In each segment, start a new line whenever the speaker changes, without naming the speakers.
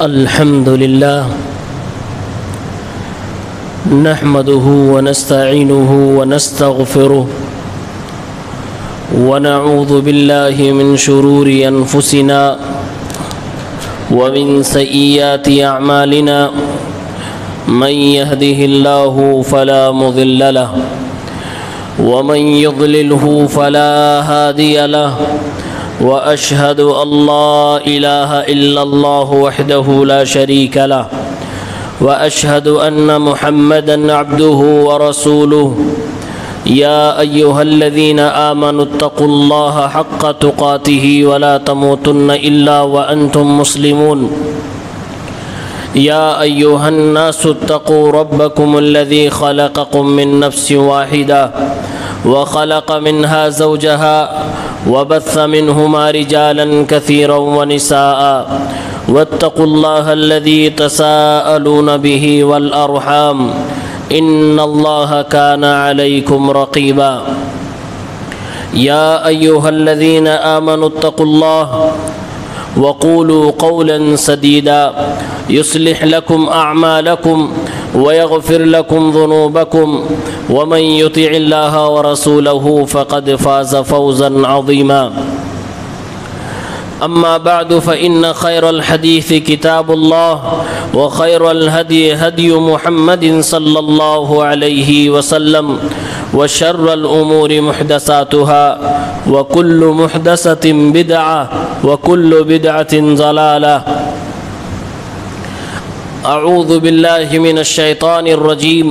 الحمد لله نحمده ونستعينه ونستغفره ونعوذ بالله من شرور أنفسنا ومن سيئات أعمالنا من يهده الله فلا مضل له ومن يضلله فلا هادي له وأشهد أن لا إله إلا الله وحده لا شريك له وأشهد أن محمدًا عبده ورسوله يا أيها الذين آمنوا اتقوا الله حق تقاته ولا تموتن إلا وأنتم مسلمون يا أيها الناس اتقوا ربكم الذي خلقكم من نفس واحدة وخلق منها زوجها وبث منهما رجالا كثيرا ونساء واتقوا الله الذي تساءلون به والأرحام إن الله كان عليكم رقيبا يا أيها الذين آمنوا اتقوا الله وقولوا قولا سديدا يصلح لكم أعمالكم ويغفر لكم ذنوبكم ومن يطع الله ورسوله فقد فاز فوزا عظيما أما بعد فإن خير الحديث كتاب الله وخير الهدي هدي محمد صلى الله عليه وسلم وشر الأمور محدثاتها وكل محدثة بدعة وكل بدعة ضلالة أعوذ بالله من الشيطان الرجيم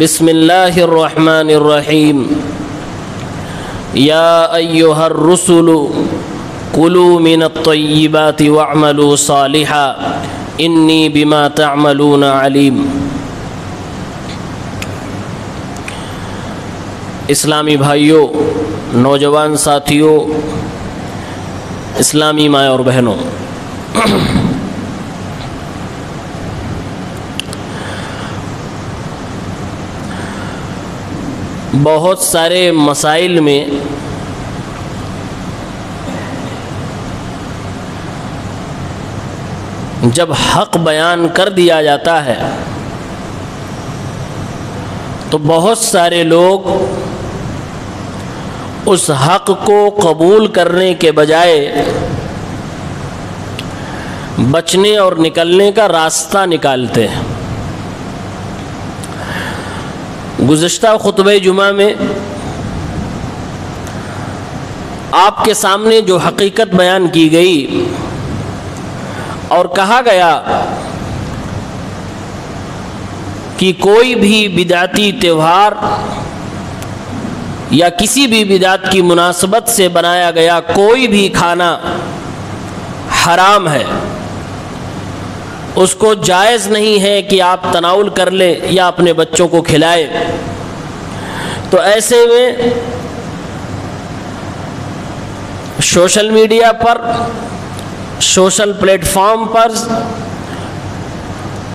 بسم الله الرحمن الرحيم يا أيها الرسل كلوا من الطيبات واعملوا صالحا إني بما تعملون عليم۔ اسلامی بھائیوں، نوجوان ساتھیوں، اسلامی مائیں اور بہنوں، بہت سارے مسائل میں جب حق بیان کر دیا جاتا ہے تو بہت سارے لوگ اس حق کو قبول کرنے کے بجائے بچنے اور نکلنے کا راستہ نکالتے ہیں۔ گزشتہ خطبہ جمعہ میں آپ کے سامنے جو حقیقت بیان کی گئی اور کہا گیا کہ کوئی بھی بدعتی تہوار یا کسی بھی بدعت کی مناسبت سے بنایا گیا کوئی بھی کھانا حرام ہے، اس کو جائز نہیں ہے کہ آپ تناول کر لیں یا اپنے بچوں کو کھلائیں۔ تو ایسے میں سوشل میڈیا پر، سوشل پلیٹ فارم پر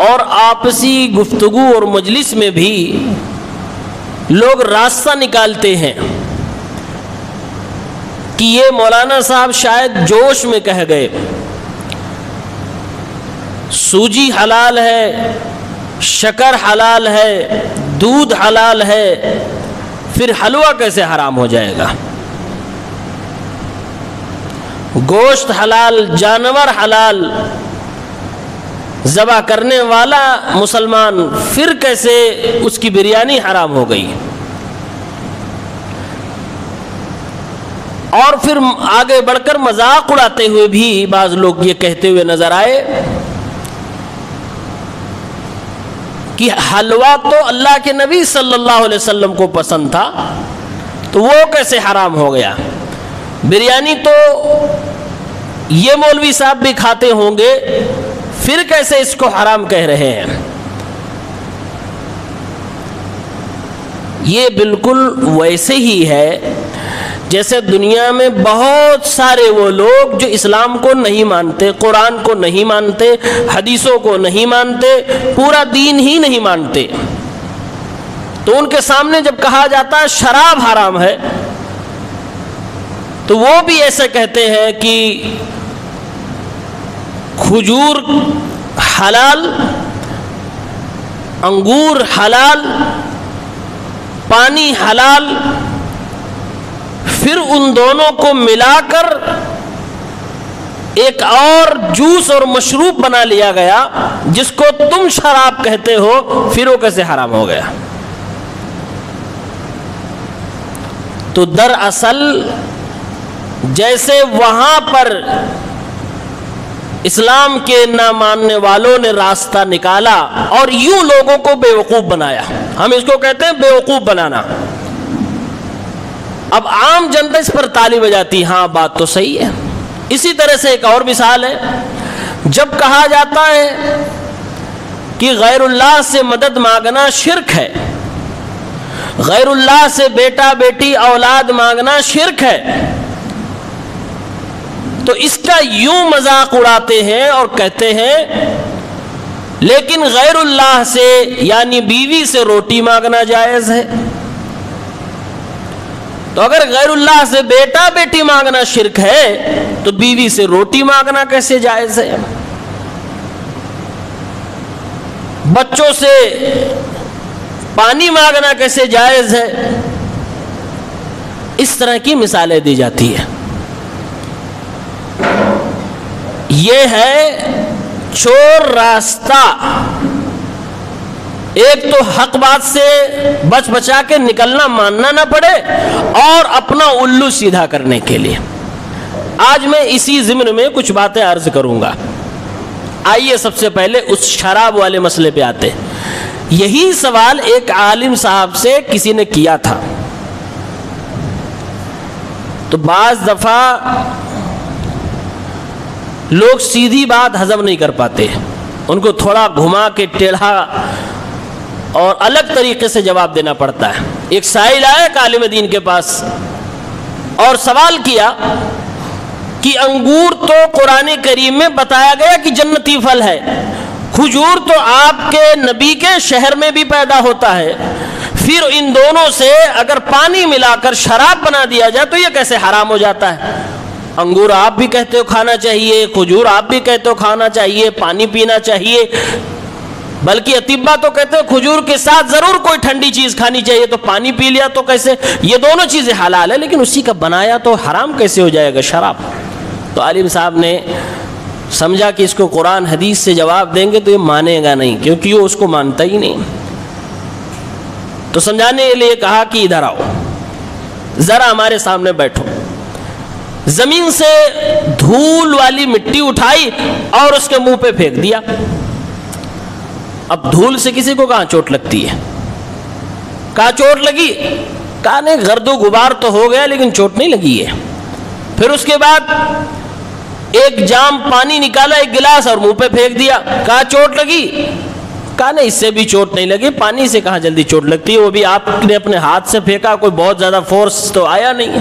اور آپسی گفتگو اور مجلس میں بھی لوگ راستہ نکالتے ہیں کہ یہ مولانا صاحب شاید جوش میں کہہ گئے، سوجی حلال ہے، شکر حلال ہے، دودھ حلال ہے، پھر حلوہ کیسے حرام ہو جائے گا؟ گوشت حلال، جانور حلال، ذبح کرنے والا مسلمان، پھر کیسے اس کی بریانی حرام ہو گئی؟ اور پھر آگے بڑھ کر مذاق اڑاتے ہوئے بھی بعض لوگ یہ کہتے ہوئے نظر آئے کہ حلوہ تو اللہ کے نبی صلی اللہ علیہ وسلم کو پسند تھا، تو وہ کیسے حرام ہو گیا؟ بریانی تو یہ مولوی صاحب بھی کھاتے ہوں گے، پھر کیسے اس کو حرام کہہ رہے ہیں؟ یہ بالکل ویسے ہی ہے جیسے دنیا میں بہت سارے وہ لوگ جو اسلام کو نہیں مانتے، قرآن کو نہیں مانتے، حدیثوں کو نہیں مانتے، پورا دین ہی نہیں مانتے، تو ان کے سامنے جب کہا جاتا ہے شراب حرام ہے تو وہ بھی ایسے کہتے ہیں کہ کھجور حلال، انگور حلال، پانی حلال، پھر ان دونوں کو ملا کر ایک اور جوس اور مشروب بنا لیا گیا جس کو تم شراب کہتے ہو، پھر وہ کیسے حرام ہو گیا؟ تو دراصل جیسے وہاں پر اسلام کے نہ ماننے والوں نے راستہ نکالا اور یوں لوگوں کو بیوقوف بنایا، ہم اس کو کہتے ہیں بیوقوف بنانا، اب عام جنتا اس پر تالی بجاتی، ہاں بات تو صحیح ہے۔ اسی طرح سے ایک اور مثال ہے، جب کہا جاتا ہے کہ غیر اللہ سے مدد مانگنا شرک ہے، غیر اللہ سے بیٹا بیٹی اولاد مانگنا شرک ہے، تو اس کا یوں مذاق اڑاتے ہیں اور کہتے ہیں لیکن غیر اللہ سے یعنی بیوی سے روٹی مانگنا جائز ہے۔ تو اگر غیر اللہ سے بیٹا بیٹی مانگنا شرک ہے تو بیوی سے روٹی مانگنا کیسے جائز ہے؟ بچوں سے پانی مانگنا کیسے جائز ہے؟ اس طرح کی مثالیں دی جاتی ہیں۔ یہ ہے چور راستہ، ایک تو حق بات سے بچ بچا کے نکلنا، ماننا نہ پڑے، اور اپنا الو سیدھا کرنے کے لیے۔ آج میں اسی ضمن میں کچھ باتیں عرض کروں گا۔ آئیے سب سے پہلے اس شراب والے مسئلے پہ آتے ہیں۔ یہی سوال ایک عالم صاحب سے کسی نے کیا تھا، تو بعض دفعہ لوگ سیدھی بات ہضم نہیں کر پاتے، ان کو تھوڑا گھما کے ٹیڑھا اور الگ طریقے سے جواب دینا پڑتا ہے۔ ایک سائل آیا ایک عالم دین کے پاس اور سوال کیا کہ انگور تو قرآن کریم میں بتایا گیا کہ جنتی پھل ہے، کھجور تو آپ کے نبی کے شہر میں بھی پیدا ہوتا ہے، پھر ان دونوں سے اگر پانی ملا کر شراب بنا دیا جائے تو یہ کیسے حرام ہو جاتا ہے؟ انگور آپ بھی کہتے ہو کھانا چاہیے، کھجور آپ بھی کہتے ہو کھانا چاہیے، پانی پینا چاہیے، بلکہ اطباء تو کہتے ہیں کھجور کے ساتھ ضرور کوئی ٹھنڈی چیز کھانی چاہیے، تو پانی پی لیا تو کیسے؟ یہ دونوں چیزیں حلال ہے، لیکن اسی کا بنایا تو حرام کیسے ہو جائے گا شراب؟ تو عالم صاحب نے سمجھا کہ اس کو قرآن حدیث سے جواب دیں گے تو یہ مانے گا نہیں، کیونکہ وہ اس کو مانتا ہی نہیں۔ تو سمجھانے کے لیے کہا کہ ادھر آؤ، ذرا ہمارے سامنے بیٹھو۔ زمین سے دھول والی مٹی اٹھائی اور اس کے منہ پہ پھینک دیا۔ اب دھول سے کسی کو کہاں چوٹ لگتی ہے؟ کہاں چوٹ لگی؟ کہا نہیں، گرد و غبار تو ہو گیا لیکن چوٹ نہیں لگی ہے۔ پھر اس کے بعد ایک جام پانی نکالا ایک گلاس اور منہ پہ پھینک دیا، کہا چوٹ لگی؟ کہا نہیں، اس سے بھی چوٹ نہیں لگی، پانی سے کہاں جلدی چوٹ لگتی ہے، وہ بھی آپ نے اپنے ہاتھ سے پھینکا، کوئی بہت زیادہ فورس تو آیا نہیں ہے۔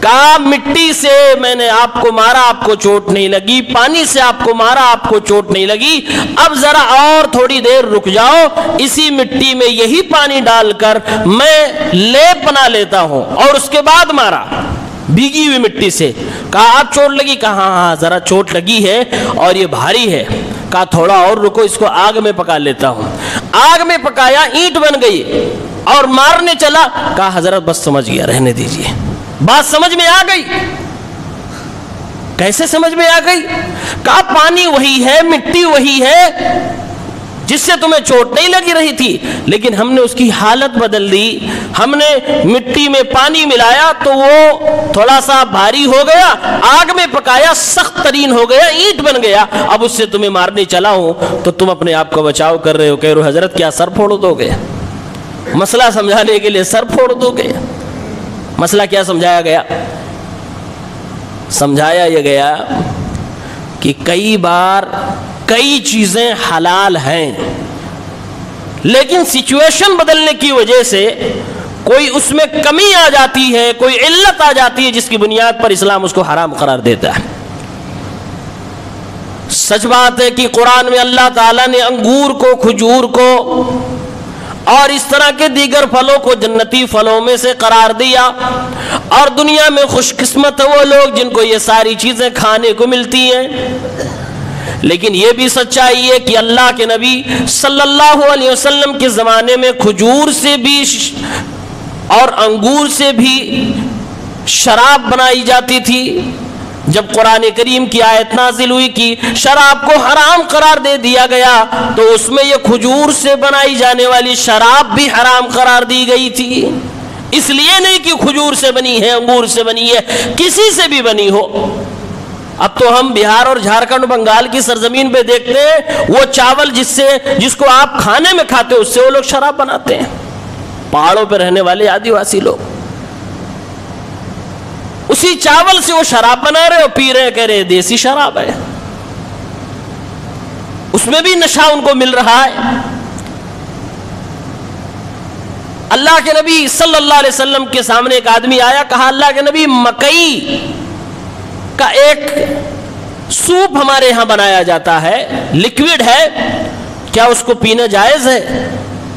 کہا مٹی سے میں نے آپ کو مارا، آپ کو چوٹ نہیں لگی، پانی سے آپ کو مارا، آپ کو چوٹ نہیں لگی، اب ذرا اور تھوڑی دیر رک جاؤ، اسی مٹی میں یہی پانی ڈال کر میں لیپ بنا لیتا ہوں، اور اس کے بعد مارا بھیگی ہوئی مٹی سے۔ کہا آپ چوٹ لگی؟ کہا ہاں ذرا چوٹ لگی ہے اور یہ بھاری ہے۔ کہا تھوڑا اور رکو، اس کو آگ میں پکا لیتا ہوں۔ آگ میں پکایا، اینٹ بن گئی اور مارنے چلا۔ کہا حضرت بس سمجھ گیا، رہنے دیجیے۔ بات سمجھ میں آ گئی؟ کیسے سمجھ میں آ گئی؟ کہا پانی وہی ہے، مٹی وہی ہے جس سے تمہیں چوٹ نہیں لگی رہی تھی، لیکن ہم نے اس کی حالت بدل دی، ہم نے مٹی میں پانی ملایا تو وہ تھوڑا سا بھاری ہو گیا، آگ میں پکایا سخت ترین ہو گیا، اینٹ بن گیا، اب اس سے تمہیں مارنے چلا ہوں تو تم اپنے آپ کو بچاؤ کر رہے ہو، کہہ رہے ہو حضرت کیا سر پھوڑ دو گے؟ مسئلہ سمجھانے کے لیے سر پھوڑ دو گے؟ مسئلہ کیا سمجھایا گیا؟ سمجھایا یہ گیا کہ کئی بار کئی چیزیں حلال ہیں، لیکن سچویشن بدلنے کی وجہ سے کوئی اس میں کمی آ جاتی ہے، کوئی علت آ جاتی ہے جس کی بنیاد پر اسلام اس کو حرام قرار دیتا ہے۔ سچ بات ہے کہ قرآن میں اللہ تعالیٰ نے انگور کو، کھجور کو اور اس طرح کے دیگر پھلوں کو جنتی پھلوں میں سے قرار دیا. اور دنیا میں خوش قسمت وہ لوگ جن کو یہ ساری چیزیں کھانے کو ملتی ہیں. لیکن یہ بھی سچائی ہے کہ اللہ کے نبی صلی اللہ علیہ وسلم کے زمانے میں کھجور سے بھی اور انگور سے بھی شراب بنائی جاتی تھی. جب قرآن کریم کی آیت نازل ہوئی کہ شراب کو حرام قرار دے دیا گیا تو اس میں یہ کھجور سے بنائی جانے والی شراب بھی حرام قرار دی گئی تھی. اس لیے نہیں کہ کھجور سے بنی ہے، انگور سے بنی ہے، کسی سے بھی بنی ہو. اب تو ہم بہار اور جھارکھنڈ بنگال کی سرزمین پہ دیکھتے ہیں وہ چاول جس کو آپ کھانے میں کھاتے ہیں اس سے وہ لوگ شراب بناتے ہیں. پہاڑوں پہ رہنے والے آدی واسی لوگ اسی چاول سے وہ شراب بنا رہے اور پی رہے، کہہ رہے دیسی شراب ہے. اس میں بھی نشہ ان کو مل رہا ہے. اللہ کے نبی صلی اللہ علیہ وسلم کے سامنے ایک آدمی آیا، کہا اللہ کے نبی مکئی کا ایک سوپ ہمارے ہاں بنایا جاتا ہے، لیکوڈ ہے، کیا اس کو پینا جائز ہے؟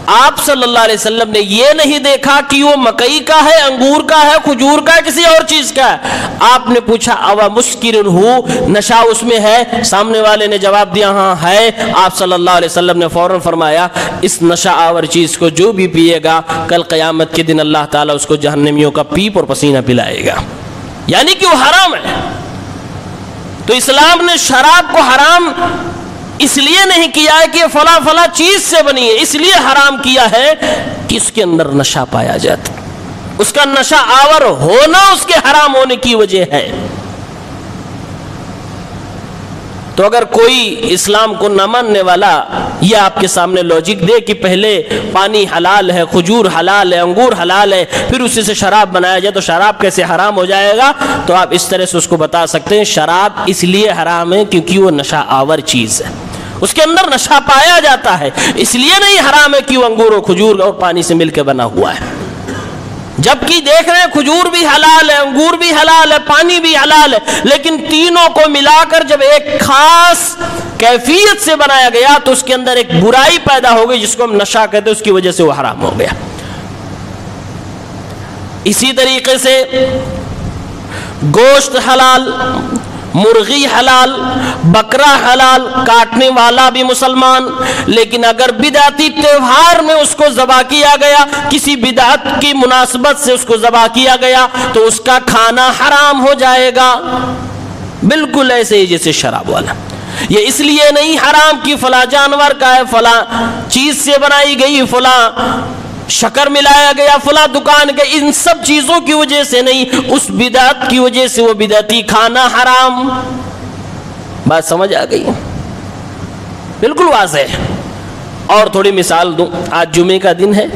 آپ صلی اللہ علیہ وسلم نے یہ نہیں دیکھا کہ وہ مکئی کا ہے، انگور کا ہے، کھجور کا ہے، کسی اور چیز کا ہے. آپ نے پوچھا اوا مسکرن ہو، نشہ اس میں ہے؟ سامنے والے نے جواب دیا ہاں ہے. آپ صلی اللہ علیہ وسلم نے فوراً فرمایا اس نشہ آور چیز کو جو بھی پیے گا کل قیامت کے دن اللہ تعالیٰ اس کو جہنمیوں کا پیپ اور پسینہ پلائے گا، یعنی کہ وہ حرام ہے. تو اسلام نے شراب کو حرام اس لیے نہیں کیا ہے کہ فلاں فلاں چیز سے بنی ہے، اس لیے حرام کیا ہے کہ اس کے اندر نشہ پایا جاتا، اس کا نشہ آور ہونا اس کے حرام ہونے کی وجہ ہے. تو اگر کوئی اسلام کو نہ ماننے والا یہ آپ کے سامنے لاجک دے کہ پہلے پانی حلال ہے، کھجور حلال ہے، انگور حلال ہے، پھر اسی سے شراب بنایا جائے تو شراب کیسے حرام ہو جائے گا، تو آپ اس طرح سے اس کو بتا سکتے ہیں شراب اس لیے حرام ہے کیونکہ وہ نشہ آور چیز ہے، اس کے اندر نشہ پایا جاتا ہے. اس لیے نہیں حرام ہے کہ وہ انگور اور کھجور اور پانی سے مل کے بنا ہوا ہے. جبکہ دیکھ رہے ہیں کھجور بھی حلال ہے، انگور بھی حلال ہے، پانی بھی حلال ہے، لیکن تینوں کو ملا کر جب ایک خاص کیفیت سے بنایا گیا تو اس کے اندر ایک برائی پیدا ہو گئی جس کو ہم نشہ کہتے ہیں، اس کی وجہ سے وہ حرام ہو گیا. اسی طریقے سے گوشت حلال، مرغی حلال، بکرا حلال، کاٹنے والا بھی مسلمان. لیکن اگر بدعتی تہوار میں اس کو ذبح کیا گیا، کسی بدعت کی مناسبت سے اس کو ذبح کیا گیا تو اس کا کھانا حرام ہو جائے گا، بالکل ایسے ہی جیسے شراب والا. یہ اس لیے نہیں حرام کہ فلاں جانور کا ہے، فلاں چیز سے بنائی گئی، فلاں شکر ملایا گیا، فلاں دکان کے، ان سب چیزوں کی وجہ سے نہیں، اس بدعت کی وجہ سے وہ بدعتی کھانا حرام. بات سمجھ آ گئی؟ بالکل واضح. اور تھوڑی مثال دوں، آج جمعے کا دن ہے،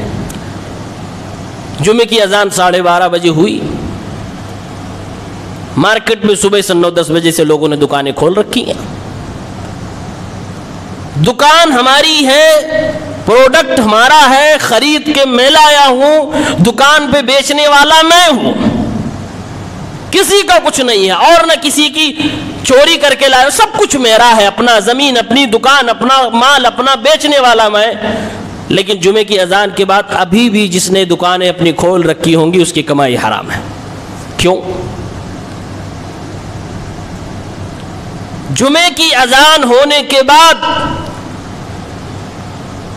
جمعے کی اذان 12:30 بجے ہوئی، مارکیٹ میں صبح سے 9-10 بجے سے لوگوں نے دکانیں کھول رکھی ہیں. دکان ہماری ہے، پروڈکٹ ہمارا ہے، خرید کے میں لایا ہوں، دکان پہ بیچنے والا میں ہوں، کسی کا کچھ نہیں ہے اور نہ کسی کی چوری کر کے لایا، سب کچھ میرا ہے، اپنا زمین، اپنی دکان، اپنا مال، اپنا بیچنے والا میں. لیکن جمعے کی اذان کے بعد ابھی بھی جس نے دکانیں اپنی کھول رکھی ہوں گی اس کی کمائی حرام ہے. کیوں؟ جمعے کی اذان ہونے کے بعد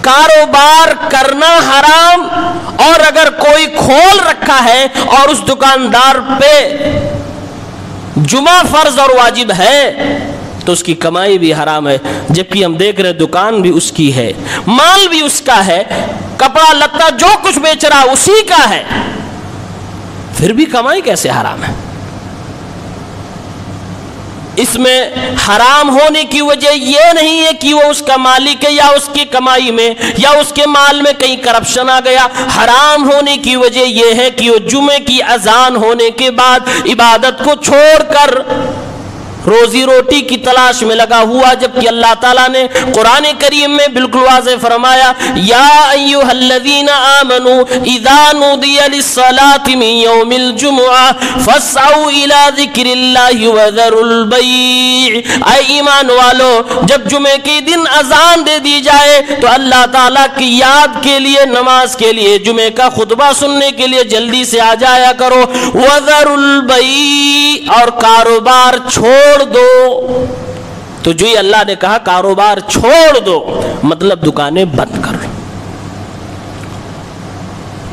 کاروبار کرنا حرام، اور اگر کوئی کھول رکھا ہے اور اس دکاندار پہ جمعہ فرض اور واجب ہے تو اس کی کمائی بھی حرام ہے. جبکہ ہم دیکھ رہے دکان بھی اس کی ہے، مال بھی اس کا ہے، کپڑا لتا جو کچھ بیچ رہا اسی کا ہے، پھر بھی کمائی کیسے حرام ہے؟ اس میں حرام ہونے کی وجہ یہ نہیں ہے کہ وہ اس کا مالک ہے یا اس کی کمائی میں یا اس کے مال میں کہیں کرپشن آ گیا. حرام ہونے کی وجہ یہ ہے کہ وہ جمعے کی اذان ہونے کے بعد عبادت کو چھوڑ کر روزی روٹی کی تلاش میں لگا ہوا، جبکہ اللہ تعالیٰ نے قرآن کریم میں بالکل واضح فرمایا یا ایھا الذین آمنوا اذا نودی للصلاة من یوم الجمعہ فاسعوا الی ذکر اللہ وذروا البیع، اے ایمان والو جب جمعے کے دن اذان دے دی جائے تو اللہ تعالیٰ کی یاد کے لیے، نماز کے لیے، جمعے کا خطبہ سننے کے لیے جلدی سے آ جایا کرو، وذروا البیع، اور کاروبار چھوڑ دو۔ تو جو یہ اللہ نے کہا کاروبار چھوڑ دو، مطلب دکانیں بند کر لو۔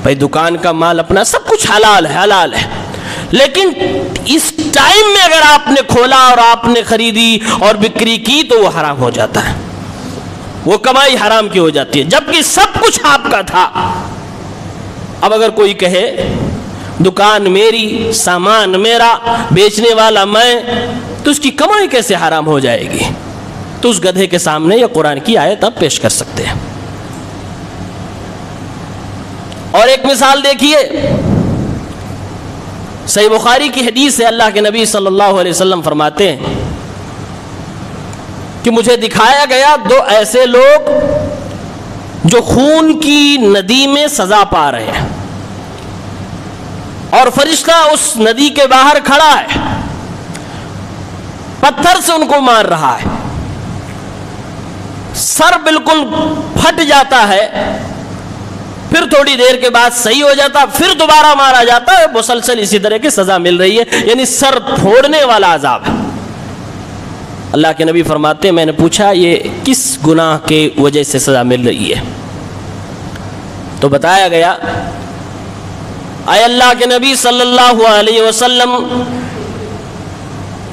بھائی دکان کا مال اپنا سب کچھ حلال ہے، حلال ہے، لیکن اس ٹائم میں اگر آپ نے کھولا اور آپ نے خریدی اور بکری کی تو وہ حرام ہو جاتا ہے، وہ کمائی حرام کی ہو جاتی ہے، جبکہ سب کچھ آپ کا تھا۔ اب اگر کوئی کہے دکان میری، سامان میرا، بیچنے والا میں، تو اس کی کمائی کیسے حرام ہو جائے گی؟ تو اس گدھے کے سامنے یہ قرآن کی آیت آپ پیش کر سکتے ہیں۔ اور ایک مثال دیکھیے، صحیح بخاری کی حدیث ہے، اللہ کے نبی صلی اللہ علیہ وسلم فرماتے ہیں کہ مجھے دکھایا گیا دو ایسے لوگ جو خون کی ندی میں سزا پا رہے ہیں، اور فرشتہ اس ندی کے باہر کھڑا ہے، پتھر سے ان کو مار رہا ہے، سر بالکل پھٹ جاتا ہے، پھر تھوڑی دیر کے بعد صحیح ہو جاتا، پھر دوبارہ مارا جاتا ہے، مسلسل اسی طرح کی سزا مل رہی ہے، یعنی سر پھوڑنے والا عذاب ہے۔ اللہ کے نبی فرماتے ہیں میں نے پوچھا یہ کس گناہ کے وجہ سے سزا مل رہی ہے؟ تو بتایا گیا اے اللہ کے نبی صلی اللہ علیہ وسلم،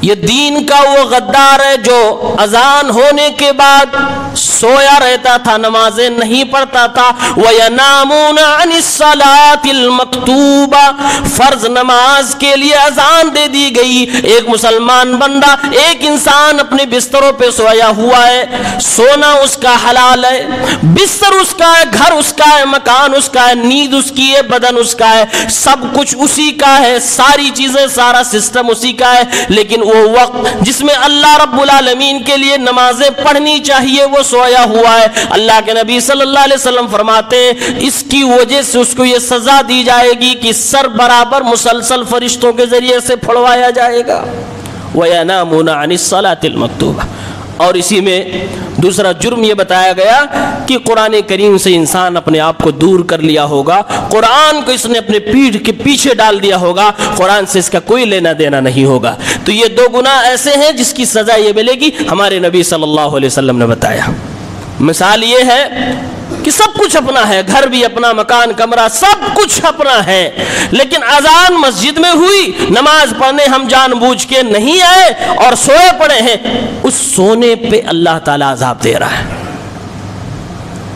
یہ دین کا وہ غدار ہے جو اذان ہونے کے بعد سویا رہتا تھا، نمازیں نہیں پڑھتا تھا، وَيَنَامُونَ عَنِ الصَّلَاةِ الْمَكْتُوبَةِ، فرض نماز کے لیے اذان دے دی گئی، ایک مسلمان بندہ، ایک انسان اپنے بستروں پہ سویا ہوا ہے، سونا اس کا حلال ہے، بستر اس کا ہے، گھر اس کا ہے، مکان اس کا ہے، نیند اس کی ہے، بدن اس کا ہے، سب کچھ اسی کا ہے، ساری چیزیں، سارا سسٹم اسی کا ہے، لیکن وہ وقت جس میں اللہ رب العالمین کے لیے نمازیں پڑھنی چاہیے وہ سویا ہوا ہے۔ اللہ کے نبی صلی اللہ علیہ وسلم فرماتے ہیں اس کی وجہ سے اس کو یہ سزا دی جائے گی کہ سر برابر مسلسل فرشتوں کے ذریعے سے پھڑوایا جائے گا۔ وَيَنَامُونَ عَنِ الصَّلَاةِ الْمَكْتُوبَةِ، اور اسی میں دوسرا جرم یہ بتایا گیا کہ قرآن کریم سے انسان اپنے آپ کو دور کر لیا ہوگا، قرآن کو اس نے اپنے پیٹھ کے پیچھے ڈال دیا ہوگا، قرآن سے اس کا کوئی لینا دینا نہیں ہوگا۔ تو یہ دو گناہ ایسے ہیں جس کی سزا یہ ملے گی، ہمارے نبی صلی اللہ علیہ وسلم نے بتایا۔ مثال یہ ہے کہ سب کچھ اپنا ہے، گھر بھی اپنا، مکان، کمرہ، سب کچھ اپنا ہے، لیکن اذان مسجد میں ہوئی، نماز پڑھنے ہم جان بوجھ کے نہیں آئے اور سوئے پڑے ہیں، اس سونے پہ اللہ تعالیٰ عذاب دے رہا ہے۔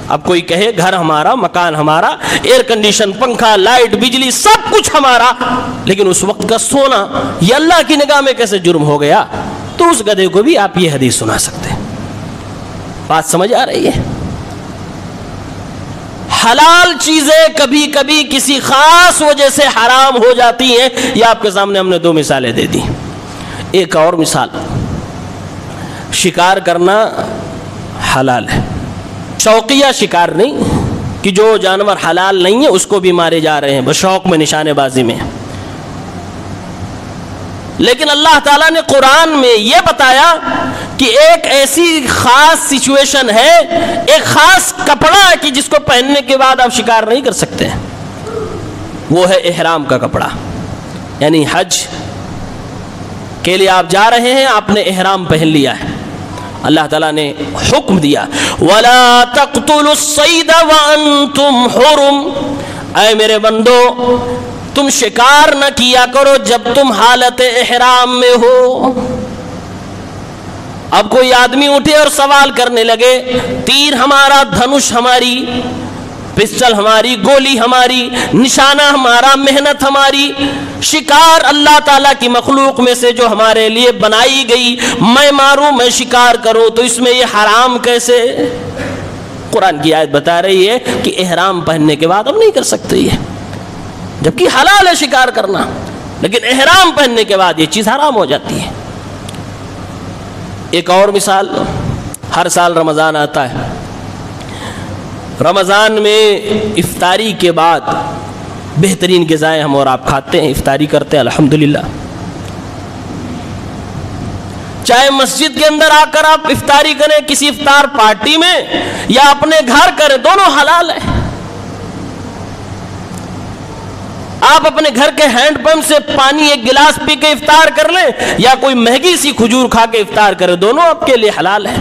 اب کوئی کہے گھر ہمارا، مکان ہمارا، ایئر کنڈیشن، پنکھا، لائٹ، بجلی، سب کچھ ہمارا، لیکن اس وقت کا سونا یہ اللہ کی نگاہ میں کیسے جرم ہو گیا؟ تو اس گدھے کو بھی آپ یہ حدیث سنا سکتے ہیں۔ بات سمجھ آ رہی ہے؟ حلال چیزیں کبھی کبھی کسی خاص وجہ سے حرام ہو جاتی ہیں، یہ آپ کے سامنے ہم نے دو مثالیں دے دی۔ ایک اور مثال، شکار کرنا حلال ہے، شوقیہ شکار نہیں کہ جو جانور حلال نہیں ہے اس کو بھی مارے جا رہے ہیں بشوق میں، نشانے بازی میں، لیکن اللہ تعالیٰ نے قرآن میں یہ بتایا کہ ایک ایسی خاص سچویشن ہے، ایک خاص کپڑا ہے کہ جس کو پہننے کے بعد آپ شکار نہیں کر سکتے، وہ ہے احرام کا کپڑا، یعنی حج کے لیے آپ جا رہے ہیں، آپ نے احرام پہن لیا ہے، اللہ تعالیٰ نے حکم دیا وَلَا تَقْتُلُوا الصَّيْدَ وَأَنْتُمْ حُرُمٌ، اے میرے بندو تم شکار نہ کیا کرو جب تم حالت احرام میں ہو۔ اب کوئی آدمی اٹھے اور سوال کرنے لگے تیر ہمارا، دھنش ہماری، پسٹل ہماری، گولی ہماری، نشانہ ہمارا، محنت ہماری، شکار اللہ تعالیٰ کی مخلوق میں سے جو ہمارے لیے بنائی گئی، میں ماروں، میں شکار کروں، تو اس میں یہ حرام کیسے؟ قرآن کی آیت بتا رہی ہے کہ احرام پہننے کے بعد ہم نہیں کر سکتے یہ، جبکہ حلال ہے شکار کرنا، لیکن احرام پہننے کے بعد یہ چیز حرام ہو جاتی ہے۔ ایک اور مثال، ہر سال رمضان آتا ہے، رمضان میں افطاری کے بعد بہترین غذائیں ہم اور آپ کھاتے ہیں، افطاری کرتے ہیں الحمدللہ۔ چاہے مسجد کے اندر آ کر آپ افطاری کریں، کسی افطار پارٹی میں، یا اپنے گھر کریں، دونوں حلال ہیں۔ آپ اپنے گھر کے ہینڈ پمپ سے پانی ایک گلاس پی کے افطار کر لیں، یا کوئی مہنگی سی کھجور کھا کے افطار کریں، دونوں آپ کے لیے حلال ہیں،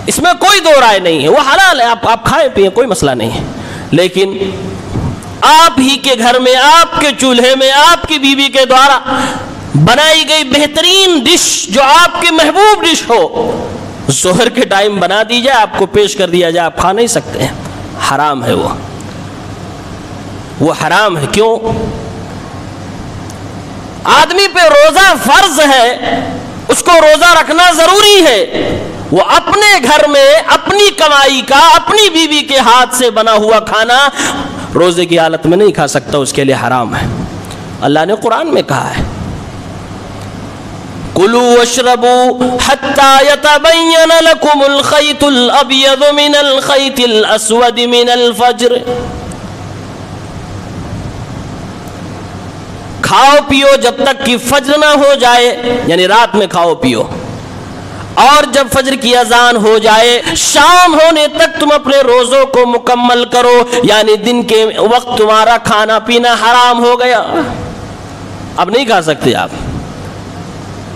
اس میں کوئی دو رائے نہیں ہے، وہ حلال ہے، آپ کھائیں پیئیں، کوئی مسئلہ نہیں ہے۔ لیکن آپ ہی کے گھر میں، آپ کے چولہے میں، آپ کی بیوی کے دوارا بنائی گئی بہترین ڈش، جو آپ کی محبوب ڈش ہو، ظہر کے ٹائم بنا دی جائے، آپ کو پیش کر دیا جائے، آپ کھا نہیں سکتے ہیں، حرام ہے وہ حرام ہے۔ کیوں؟ آدمی پہ روزہ فرض ہے، اس کو روزہ رکھنا ضروری ہے، وہ اپنے گھر میں اپنی کمائی کا، اپنی بیوی کے ہاتھ سے بنا ہوا کھانا روزے کی حالت میں نہیں کھا سکتا، اس کے لیے حرام ہے۔ اللہ نے قرآن میں کہا ہے کُلُوا وَاشْرَبُوا حَتَّى يَتَبَيَّنَ لَكُمُ الْخَيْطُ الْأَبْيَضُ مِنَ الْخَيْطِ الْأَسْوَدِ مِنَ الْفَجْرِ، کھاؤ پیو جب تک کہ فجر نہ ہو جائے، یعنی رات میں کھاؤ پیو، اور جب فجر کی اذان ہو جائے، شام ہونے تک تم اپنے روزوں کو مکمل کرو، یعنی دن کے وقت تمہارا کھانا پینا حرام ہو گیا، اب نہیں کھا سکتے آپ۔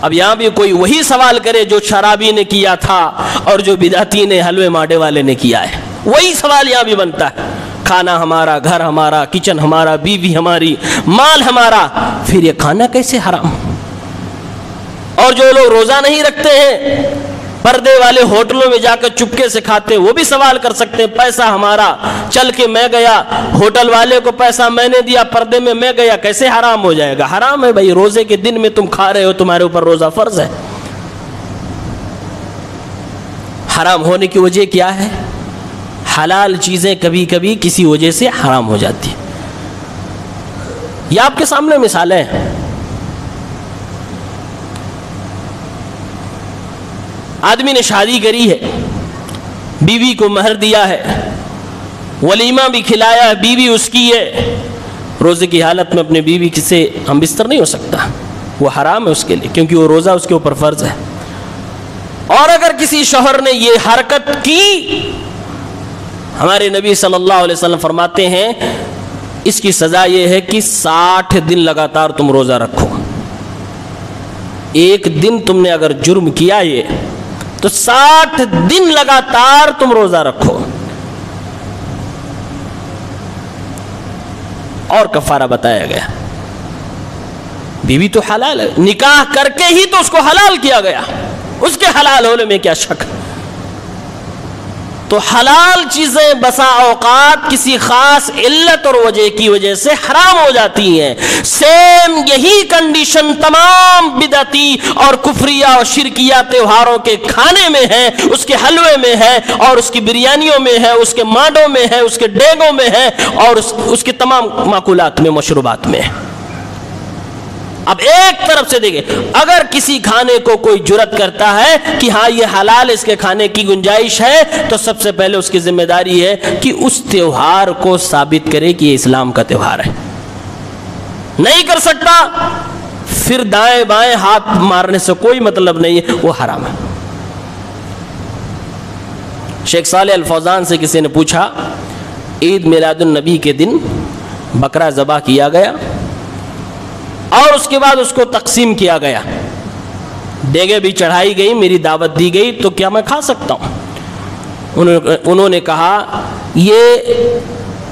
اب یہاں بھی کوئی وہی سوال کرے جو شرابی نے کیا تھا اور جو بدعتی نے، حلوے ماڈے والے نے کیا ہے، وہی سوال یہاں بھی بنتا ہے۔ کھانا ہمارا، گھر ہمارا، کچن ہمارا، بیوی ہماری، مال ہمارا، پھر یہ کھانا کیسے حرام؟ اور جو لوگ روزہ نہیں رکھتے ہیں، پردے والے ہوٹلوں میں جا کر چپکے سے کھاتے ہیں، وہ بھی سوال کر سکتے ہیں، پیسہ ہمارا، چل کے میں گیا، ہوٹل والے کو پیسہ میں نے دیا، پردے میں گیا، کیسے حرام ہو جائے گا؟ حرام ہے بھائی، روزے کے دن میں تم کھا رہے ہو، تمہارے اوپر روزہ فرض ہے۔ حرام ہونے کی وجہ کیا ہے؟ حلال چیزیں کبھی کبھی کسی وجہ سے حرام ہو جاتی ہیں۔ یہ آپ کے سامنے مثالیں ہیں۔ آدمی نے شادی کری ہے، بیوی کو مہر دیا ہے، ولیمہ بھی کھلایا ہے، بیوی اس کی ہے، روزے کی حالت میں اپنے بیوی سے ہم بستر نہیں ہو سکتا، وہ حرام ہے اس کے لیے، کیونکہ وہ روزہ اس کے اوپر فرض ہے۔ اور اگر کسی شوہر نے یہ حرکت کی، ہمارے نبی صلی اللہ علیہ وسلم فرماتے ہیں اس کی سزا یہ ہے کہ 60 دن لگاتار تم روزہ رکھو۔ ایک دن تم نے اگر جرم کیا یہ، تو 60 دن لگاتار تم روزہ رکھو۔ اور کفارہ بتایا گیا۔ بیوی تو حلال ہے، نکاح کر کے ہی تو اس کو حلال کیا گیا، اس کے حلال ہونے میں کیا شک؟ تو حلال چیزیں بسا اوقات کسی خاص علت اور وجہ کی وجہ سے حرام ہو جاتی ہیں۔ سیم یہی کنڈیشن تمام بدعتی اور کفریہ اور شرکیہ تہواروں کے کھانے میں ہے، اس کے حلوے میں ہے، اور اس کی بریانیوں میں ہے، اس کے مانڈوں میں ہے، اس کے ڈیگوں میں ہے، اور اس کے تمام ماکولات میں، مشروبات میں ہے۔ اب ایک طرف سے دیکھیں، اگر کسی کھانے کو کوئی جرت کرتا ہے کہ ہاں یہ حلال، اس کے کھانے کی گنجائش ہے، تو سب سے پہلے اس کی ذمہ داری ہے کہ اس تہوار کو ثابت کرے کہ یہ اسلام کا تہوار ہے۔ نہیں کر سکتا، پھر دائیں بائیں ہاتھ مارنے سے کوئی مطلب نہیں ہے، وہ حرام ہے۔ شیخ صالح الفوزان سے کسی نے پوچھا، عید میلاد النبی کے دن بکرا ذبح کیا گیا اور اس کے بعد اس کو تقسیم کیا گیا، دیگیں بھی چڑھائی گئی، میری دعوت دی گئی، تو کیا میں کھا سکتا ہوں؟ انہوں نے کہا یہ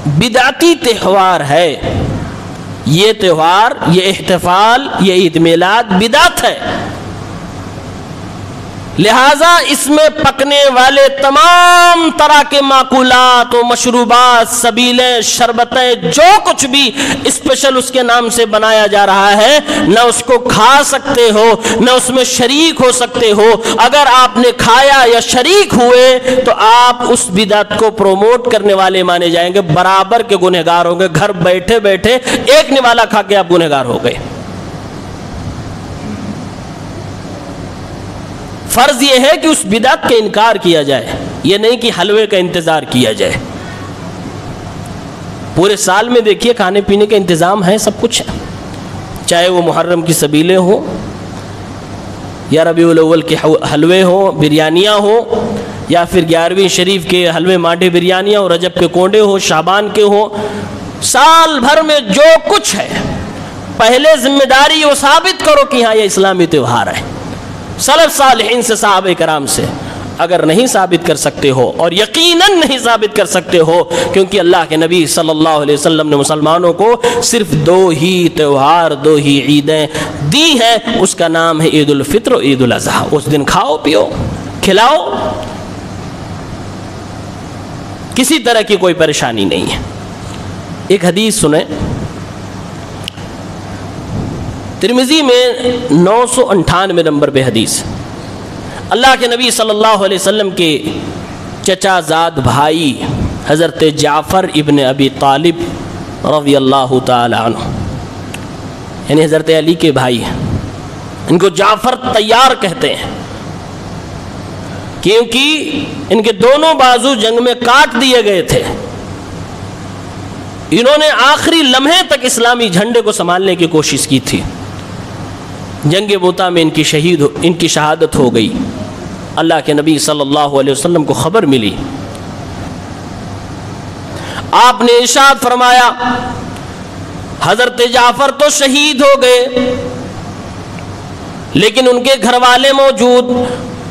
بدعتی تہوار ہے، یہ تہوار، یہ احتفال، یہ عید میلاد بدعت ہے، لہٰذا اس میں پکنے والے تمام طرح کے ماکولات و مشروبات، سبیلیں، شربتیں، جو کچھ بھی اسپیشل اس کے نام سے بنایا جا رہا ہے، نہ اس کو کھا سکتے ہو، نہ اس میں شریک ہو سکتے ہو۔ اگر آپ نے کھایا یا شریک ہوئے تو آپ اس بدعت کو پروموٹ کرنے والے مانے جائیں گے، برابر کے گنہگار ہوں گے۔ گھر بیٹھے بیٹھے ایک نوالا کھا کے آپ گنہگار ہو گئے۔ فرض یہ ہے کہ اس بدعت کا انکار کیا جائے، یہ نہیں کہ حلوے کا انتظار کیا جائے۔ پورے سال میں دیکھیے کھانے پینے کا انتظام ہے، سب کچھ ہے، چاہے وہ محرم کی سبیلیں ہوں یا ربیع الاول کے حلوے ہوں، بریانیاں ہوں، یا پھر 11ویں شریف کے حلوے مانڈے بریانیاں ہوں، رجب کے کونڈے ہوں، شعبان کے ہوں، سال بھر میں جو کچھ ہے پہلے ذمہ داری وہ ثابت کرو کہ ہاں یہ اسلامی تہوار ہے، سلف صالحین سے، صحابہ کرام سے۔ اگر نہیں ثابت کر سکتے ہو، اور یقیناً نہیں ثابت کر سکتے ہو، کیونکہ اللہ کے نبی صلی اللہ علیہ وسلم نے مسلمانوں کو صرف 2 ہی تہوار، 2 ہی عیدیں دی ہیں، اس کا نام ہے عید الفطر اور عید الاضحیٰ۔ اس دن کھاؤ پیو کھلاؤ، کسی طرح کی کوئی پریشانی نہیں ہے۔ ایک حدیث سنیں، ترمذی میں 998 نمبر پہ حدیث، اللہ کے نبی صلی اللہ علیہ وسلم کے چچا زاد بھائی حضرت جعفر ابن ابی طالب رضی اللہ تعالی عنہ، یعنی حضرت علی کے بھائی ہیں، ان کو جعفر طیار کہتے ہیں، کیونکہ ان کے دونوں بازو جنگ میں کاٹ دیے گئے تھے۔ انہوں نے آخری لمحے تک اسلامی جھنڈے کو سنبھالنے کی کوشش کی تھی۔ جنگ موتا میں ان کی شہادت ہو گئی۔ اللہ کے نبی صلی اللہ علیہ وسلم کو خبر ملی، آپ نے ارشاد فرمایا حضرت جعفر تو شہید ہو گئے، لیکن ان کے گھر والے موجود،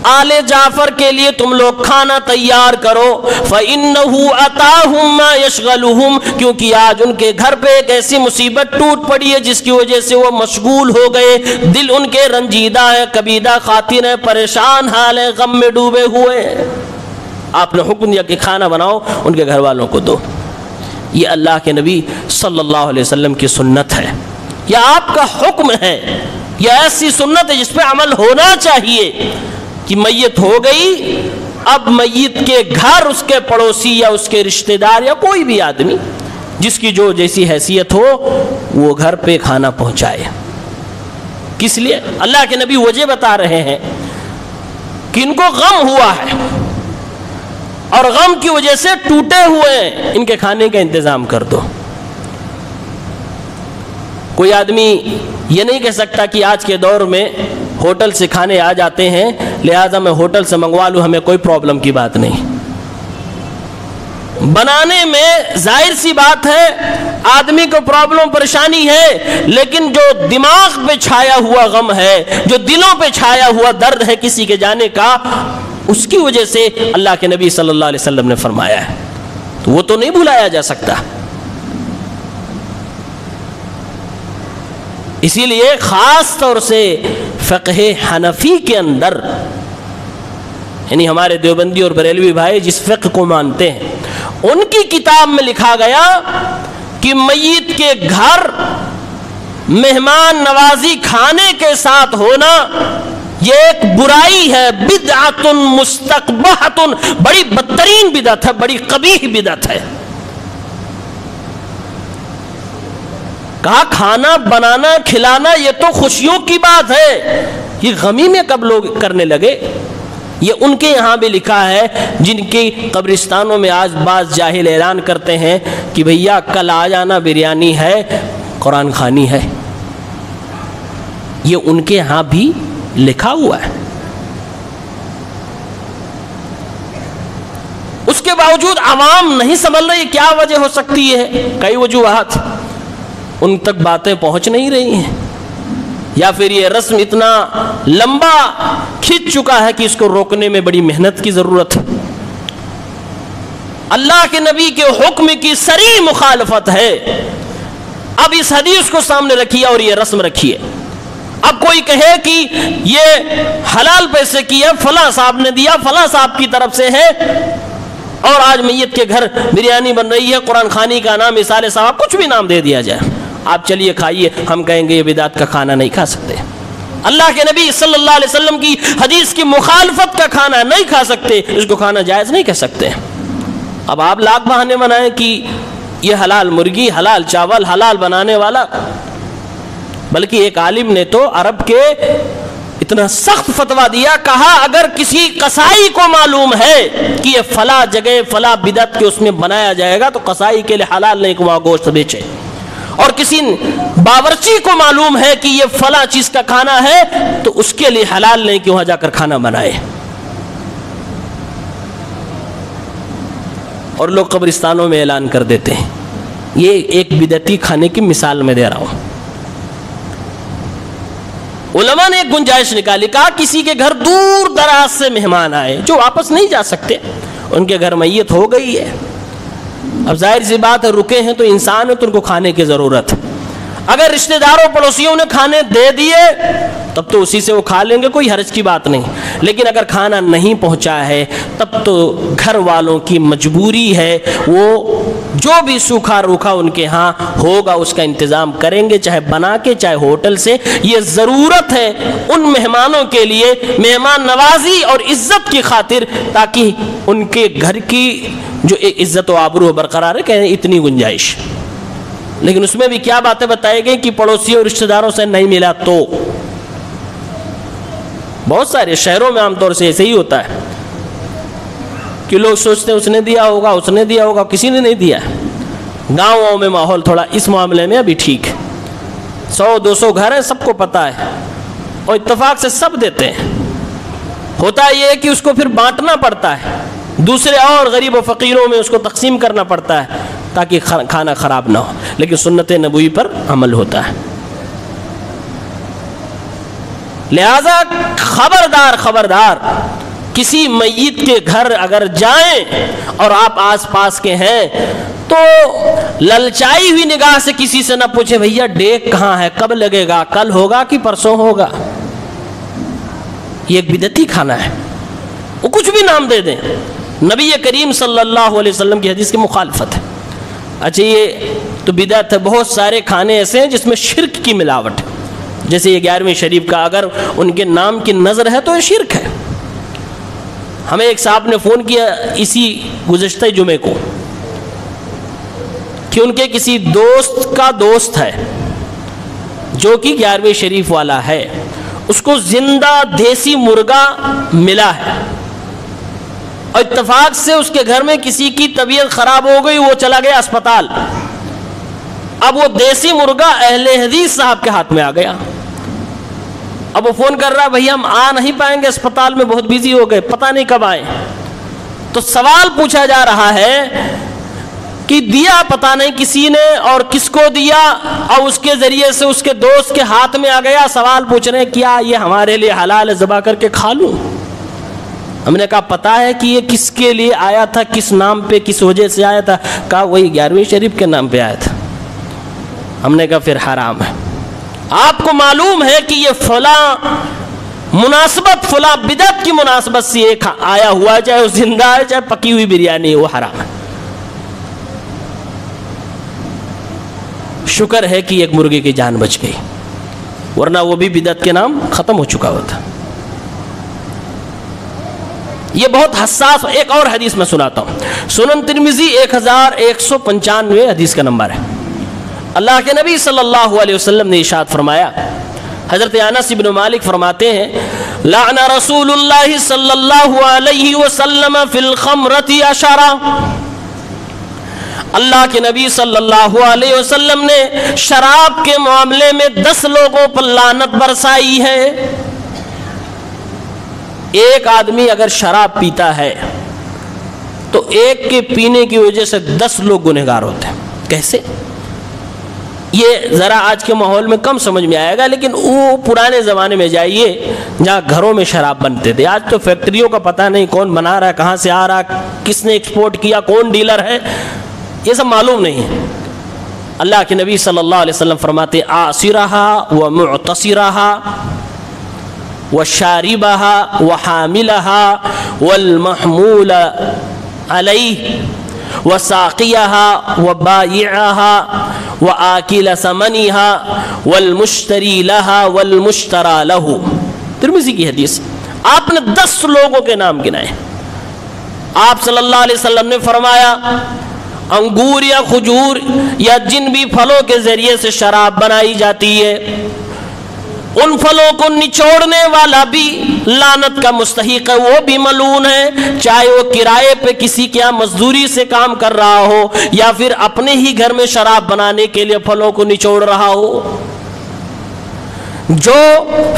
آل جعفر کے لیے تم لوگ کھانا تیار کرو، فَإِنَّهُ أَتَاهُمْ مَا يَشْغَلُهُمْ، کیونکہ آج ان کے گھر پہ ایک ایسی مصیبت ٹوٹ پڑی ہے جس کی وجہ سے وہ مشغول ہو گئے، دل ان کے رنجیدہ ہے، کبیدہ خاطر ہے، پریشان حال ہے، غم میں ڈوبے ہوئے ہیں۔ آپ نے حکم دیا کہ کھانا بناؤ، ان کے گھر والوں کو دو۔ یہ اللہ کے نبی صلی اللہ علیہ وسلم کی سنت ہے، یہ آپ کا حکم ہے، یہ ایسی سنت ہے جس پہ عمل ہونا چاہیے کہ میت ہو گئی، اب میت کے گھر اس کے پڑوسی یا اس کے رشتہ دار یا کوئی بھی آدمی جس کی جو جیسی حیثیت ہو وہ گھر پہ کھانا پہنچائے۔ کس لیے؟ اللہ کے نبی وجہ بتا رہے ہیں کہ ان کو غم ہوا ہے اور غم کی وجہ سے ٹوٹے ہوئے ہیں، ان کے کھانے کا انتظام کر دو۔ کوئی آدمی یہ نہیں کہہ سکتا کہ آج کے دور میں ہوٹل سے کھانے آ جاتے ہیں لہذا میں ہوٹل سے منگوا لوں، ہمیں کوئی پرابلم کی بات نہیں۔ بنانے میں ظاہر سی بات ہے آدمی کو پرابلم پریشانی ہے، لیکن جو دماغ پہ چھایا ہوا غم ہے، جو دلوں پہ چھایا ہوا درد ہے کسی کے جانے کا، اس کی وجہ سے اللہ کے نبی صلی اللہ علیہ وسلم نے فرمایا ہے، تو وہ تو نہیں بھلایا جا سکتا۔ اسی لیے خاص طور سے فقہ حنفی کے اندر، یعنی ہمارے دیوبندی اور بریلوی بھائی جس فقہ کو مانتے ہیں، ان کی کتاب میں لکھا گیا کہ میت کے گھر مہمان نوازی کھانے کے ساتھ ہونا یہ ایک برائی ہے، بدعت مستقبحۃ، بڑی بدترین بدعت ہے، بڑی قبیح بدعت ہے۔ کہا کھانا بنانا کھلانا یہ تو خوشیوں کی بات ہے، یہ غمی میں کب لوگ کرنے لگے؟ یہ ان کے یہاں بھی لکھا ہے جن کی قبرستانوں میں آج بعض جاہل اعلان کرتے ہیں کہ بھیا کل آ جانا، بریانی ہے، قرآن خوانی ہے، یہ ان کے یہاں بھی لکھا ہوا ہے۔ اس کے باوجود عوام نہیں سنبھل رہی، کیا وجہ ہو سکتی ہے؟ کئی وجوہات، ان تک باتیں پہنچ نہیں رہی ہیں، یا پھر یہ رسم اتنا لمبا کھنچ چکا ہے کہ اس کو روکنے میں بڑی محنت کی ضرورت ہے۔ اللہ کے نبی کے حکم کی صریح مخالفت ہے۔ اب اس حدیث کو سامنے رکھیے اور یہ رسم رکھیے۔ اب کوئی کہے کہ یہ حلال پیسے کی ہے، فلاں صاحب نے دیا، فلاں صاحب کی طرف سے ہے، اور آج میت کے گھر بریانی بن رہی ہے، قرآن خوانی کا نام، مثال ثواب، کچھ بھی نام دے دیا جائے، آپ چلیے کھائیے، ہم کہیں گے یہ بدعت کا کھانا نہیں کھا سکتے۔ اللہ کے نبی صلی اللہ علیہ وسلم کی حدیث کی مخالفت کا کھانا نہیں کھا سکتے، اس کو کھانا جائز نہیں کہہ سکتے۔ اب آپ لاکھ بہانے بنائیں کہ یہ حلال مرغی، حلال چاول، حلال بنانے والا، بلکہ ایک عالم نے تو عرب کے اتنا سخت فتویٰ دیا، کہا اگر کسی قصائی کو معلوم ہے کہ یہ فلاں جگہ فلاں بدعت کے اس میں بنایا جائے گا تو قصائی کے لیے حلال نہیں کہ وہاں گوشت بیچے، اور کسی باورچی کو معلوم ہے کہ یہ فلاں چیز کا کھانا ہے تو اس کے لیے حلال نہیں کہ وہاں جا کر کھانا بنائے۔ اور لوگ قبرستانوں میں اعلان کر دیتے ہیں۔ یہ ایک بدعتی کھانے کی مثال میں دے رہا ہوں۔ علماء نے ایک گنجائش نکالی، کہا کسی کے گھر دور دراز سے مہمان آئے جو واپس نہیں جا سکتے، ان کے گھر میت ہو گئی ہے، اب ظاہر سی بات ہے رکے ہیں تو انسان ہے تو ان کو کھانے کی ضرورت ہے، اگر رشتہ داروں پڑوسیوں نے کھانے دے دیے تب تو اسی سے وہ کھا لیں گے، کوئی حرج کی بات نہیں، لیکن اگر کھانا نہیں پہنچا ہے تب تو گھر والوں کی مجبوری ہے، وہ جو بھی سوکھا روکھا ان کے ہاں ہوگا اس کا انتظام کریں گے، چاہے بنا کے چاہے ہوٹل سے۔ یہ ضرورت ہے ان مہمانوں کے لیے، مہمان نوازی اور عزت کی خاطر، تاکہ ان کے گھر کی جو عزت و آبرو برقرار ہے، کہ اتنی گنجائش۔ لیکن اس میں بھی کیا باتیں بتائی گئی کہ پڑوسیوں اور رشتہ داروں سے نہیں ملا تو، بہت سارے شہروں میں عام طور سے ایسے ہی ہوتا ہے کہ لوگ سوچتے ہیں اس نے دیا ہوگا، اس نے دیا ہوگا، کسی نے نہیں دیا۔ گاؤں میں ماحول تھوڑا اس معاملے میں ابھی ٹھیک ہے، 100-200 گھر ہیں، سب کو پتہ ہے اور اتفاق سے سب دیتے ہیں۔ ہوتا یہ ہے کہ اس کو پھر بانٹنا پڑتا ہے، دوسرے اور غریب و فقیروں میں اس کو تقسیم کرنا پڑتا ہے تاکہ کھانا خراب نہ ہو، لیکن سنت نبوی پر عمل ہوتا ہے۔ لہذا خبردار کسی میت کے گھر اگر جائیں اور آپ آس پاس کے ہیں تو للچائی ہوئی نگاہ سے کسی سے نہ پوچھیں بھیا ڈیک کہاں ہے، کب لگے گا، کل ہوگا کہ پرسوں ہوگا۔ یہ ایک بدعتی کھانا ہے، وہ کچھ بھی نام دے دیں، نبی کریم صلی اللہ علیہ وسلم کی حدیث کی مخالفت ہے۔ اچھا یہ تو بدعت ہے، بہت سارے کھانے ایسے ہیں جس میں شرک کی ملاوٹ ہے، جیسے یہ 11ویں شریف کا اگر ان کے نام کی نظر ہے تو یہ شرک ہے۔ ہمیں ایک صاحب نے فون کیا اسی گزشتہ جمعے کو کہ ان کے کسی دوست کا دوست ہے جو کہ 11ویں شریف والا ہے، اس کو زندہ دیسی مرغا ملا ہے اور اتفاق سے اس کے گھر میں کسی کی طبیعت خراب ہو گئی، وہ چلا گیا اسپتال، اب وہ دیسی مرغا اہل حدیث صاحب کے ہاتھ میں آ گیا۔ اب وہ فون کر رہا بھئی ہم آ نہیں پائیں گے اسپتال میں، بہت بیزی ہو گئے، پتہ نہیں کب آئیں۔ تو سوال پوچھا جا رہا ہے کہ دیا پتہ نہیں کسی نے اور کس کو دیا اور اس کے ذریعے سے اس کے دوست کے ہاتھ میں آ گیا، سوال پوچھ رہے ہیں کیا یہ ہمارے لیے حلال ہے، ذبح کر کے کھا لوں؟ ہم نے کہا پتہ ہے کہ یہ کس کے لیے آیا تھا، کس نام پہ، کس وجہ سے آیا تھا؟ کہا وہی 11ویں شریف کے نام پہ آیا تھا۔ ہم نے کہا پھر حرام ہے۔ آپ کو معلوم ہے کہ یہ فلاں مناسبت، فلاں بدعت کی مناسبت سے ایک آیا ہوا ہے، چاہے وہ زندہ ہے چاہے پکی ہوئی بریانی ہے، وہ حرام ہے۔ شکر ہے کہ ایک مرغے کی جان بچ گئی، ورنہ وہ بھی بدعت کے نام ختم ہو چکا ہوتا۔ یہ بہت حساس۔ ایک اور حدیث میں سناتا ہوں، سنن ترمذی 1195 حدیث کا نمبر ہے۔ اللہ کے نبی صلی اللہ علیہ وسلم نے ارشاد فرمایا، حضرت انس بن مالک فرماتے ہیں لعن رسول اللہ صلی اللہ علیہ وسلم فی الخمرۃ عشرہ، اللہ کے نبی صلی اللہ علیہ وسلم نے شراب کے معاملے میں 10 لوگوں پر لعنت برسائی ہے۔ ایک آدمی اگر شراب پیتا ہے تو ایک کے پینے کی وجہ سے 10 لوگ گنہگار ہوتے ہیں۔ کیسے؟ یہ ذرا آج کے ماحول میں کم سمجھ میں آئے گا، لیکن وہ پرانے زمانے میں جائیے جہاں گھروں میں شراب بنتے تھے۔ آج تو فیکٹریوں کا پتہ نہیں کون بنا رہا ہے، کہاں سے آ رہا ہے، کس نے ایکسپورٹ کیا، کون ڈیلر ہے، یہ سب معلوم نہیں ہے۔ اللہ کے نبی صلی اللہ علیہ وسلم فرماتے آصرہا ومعتصرہا وشاربہا وحاملہا والمحمول علیہ وساقیہا وبائعہا وآکل ثمنہا والمشتری لہا والمشترى لہو۔ ترمذی کی حدیث۔ آپ نے 10 لوگوں کے نام گنائے۔ آپ صلی اللہ علیہ وسلم نے فرمایا انگور یا کھجور یا جن بھی پھلوں کے ذریعے سے شراب بنائی جاتی ہے ان پھلوں کو نچوڑنے والا بھی لعنت کا مستحق ہے، وہ بھی ملعون ہے، چاہے وہ کرائے پہ کسی کے یہاں مزدوری سے کام کر رہا ہو یا پھر اپنے ہی گھر میں شراب بنانے کے لیے پھلوں کو نچوڑ رہا ہو۔ جو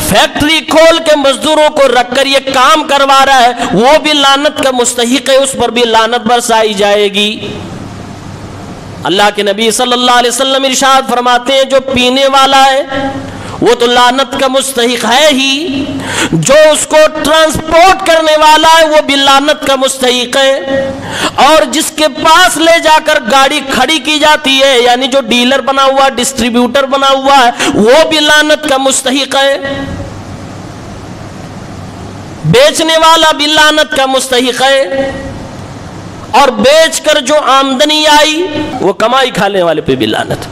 فیکٹری کھول کے مزدوروں کو رکھ کر یہ کام کروا رہا ہے وہ بھی لعنت کا مستحق ہے، اس پر بھی لعنت برسائی جائے گی۔ اللہ کے نبی صلی اللہ علیہ وسلم ارشاد فرماتے ہیں جو پینے والا ہے وہ تو لعنت کا مستحق ہے ہی، جو اس کو ٹرانسپورٹ کرنے والا ہے وہ بھی لعنت کا مستحق ہے، اور جس کے پاس لے جا کر گاڑی کھڑی کی جاتی ہے یعنی جو ڈیلر بنا ہوا، ڈسٹریبیوٹر بنا ہوا ہے، وہ بھی لعنت کا مستحق ہے، بیچنے والا بھی لعنت کا مستحق ہے، اور بیچ کر جو آمدنی آئی وہ کمائی کھانے والے پہ بھی لعنت۔